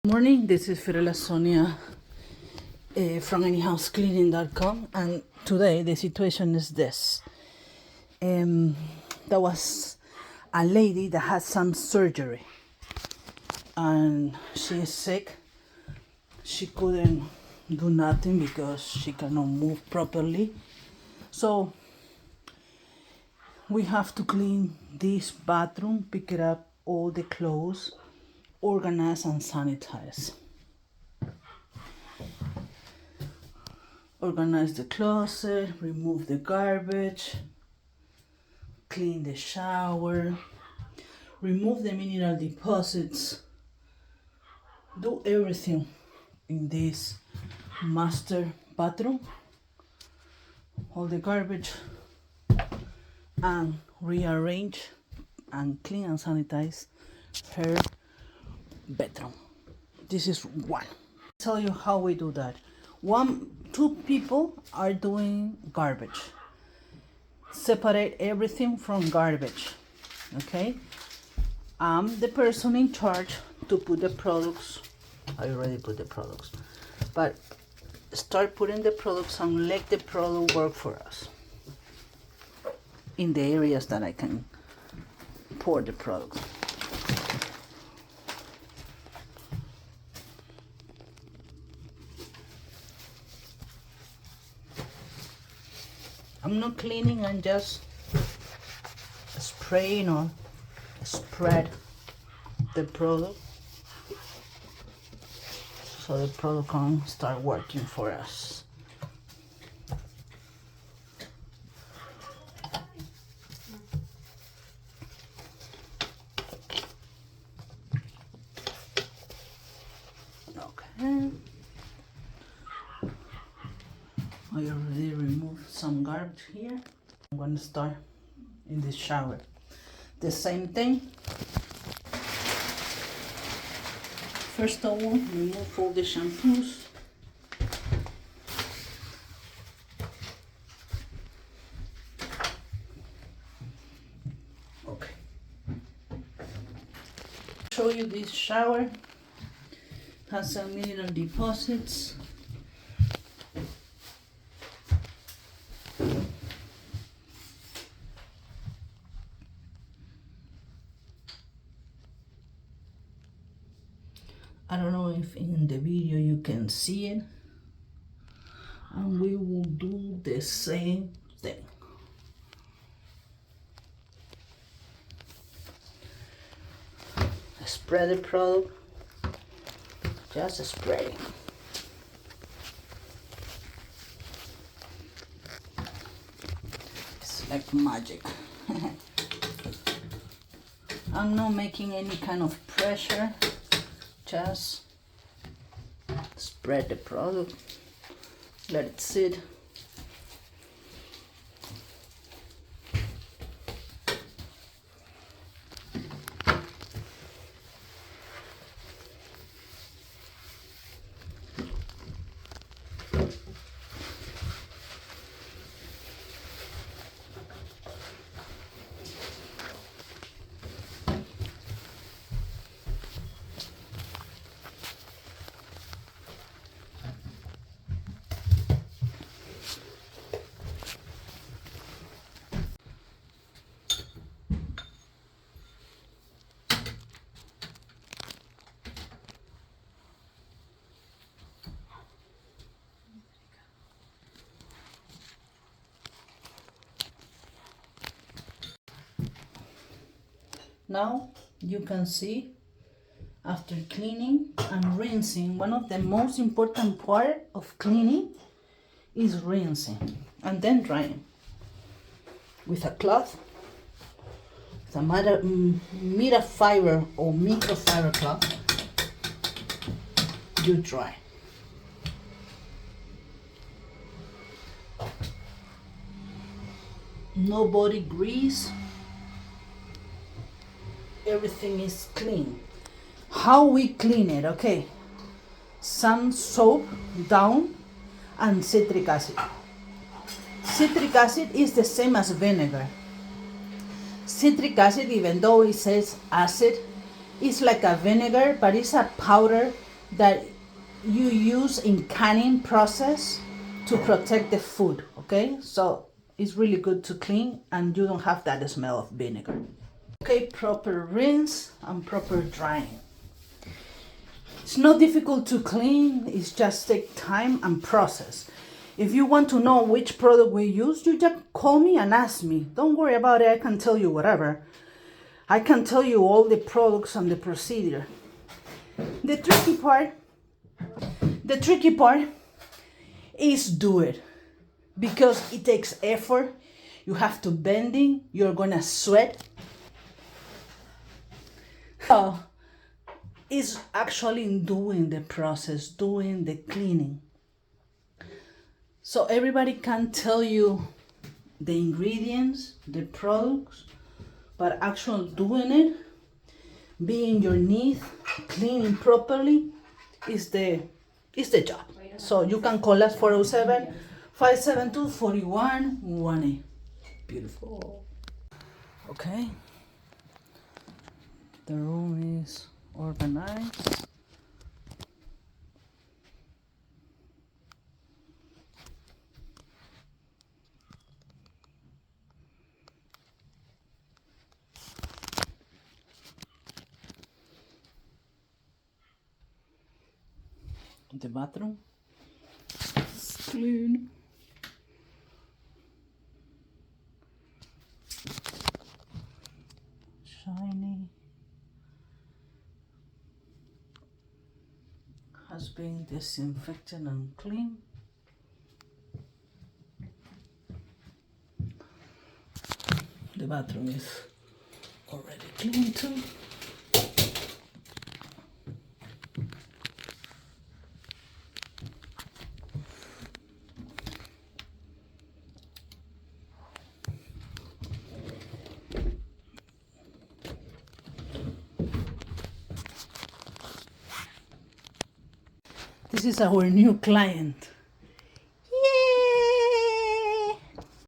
Morning, this is Fiorella Sonia from anyhousecleaning.com, and today the situation is this. There was a lady that had some surgery and she is sick. She couldn't do nothing because she cannot move properly. So we have to clean this bathroom, pick it up, all the clothes, organize and sanitize. Organize the closet, remove the garbage, clean the shower, remove the mineral deposits, do everything in this master bathroom, all the garbage, and rearrange and clean and sanitize her bedroom. This is one. I'll tell you how we do that. Two people are doing garbage. Separate everything from garbage. Okay? I'm the person in charge to put the products. I already put the products. But start putting the products and let the product work for us in the areas that I can pour the products. I'm not cleaning, I'm just spraying or spread the product so the product can start working for us. Okay. I already removed some garbage here. I'm going to start in the shower. The same thing. First of all, remove all the shampoos. Okay. Show you this shower. Has some mineral deposits. I don't know if in the video you can see it, and we will do the same thing. Spread the product, just spreading. It's like magic. I'm not making any kind of pressure. Just spread the product, let it sit. Now you can see after cleaning and rinsing, one of the most important part of cleaning is rinsing and then drying with a cloth, with a microfiber or microfiber cloth. You dry. No body grease. Everything is clean. How we clean it? Okay, some soap down and citric acid. Citric acid is the same as vinegar. Citric acid, even though it says acid, is like a vinegar, but it's a powder that you use in canning process to protect the food, okay? So it's really good to clean and you don't have that smell of vinegar. Okay, proper rinse and proper drying. It's not difficult to clean, it's just take time and process. If you want to know which product we use, you just call me and ask me. Don't worry about it, I can tell you whatever. I can tell you all the products and the procedure. The tricky part is do it, because it takes effort. You have to bending, you're gonna sweat. So it's actually doing the process, doing the cleaning. So everybody can tell you the ingredients, the products, but actually doing it, being your knees, cleaning properly, is the job. So you can call us 407-572-4118. Beautiful. Okay. The room is organized. The bathroom is clean. Shiny. Has been disinfected and clean. The bathroom is already clean too. This is our new client.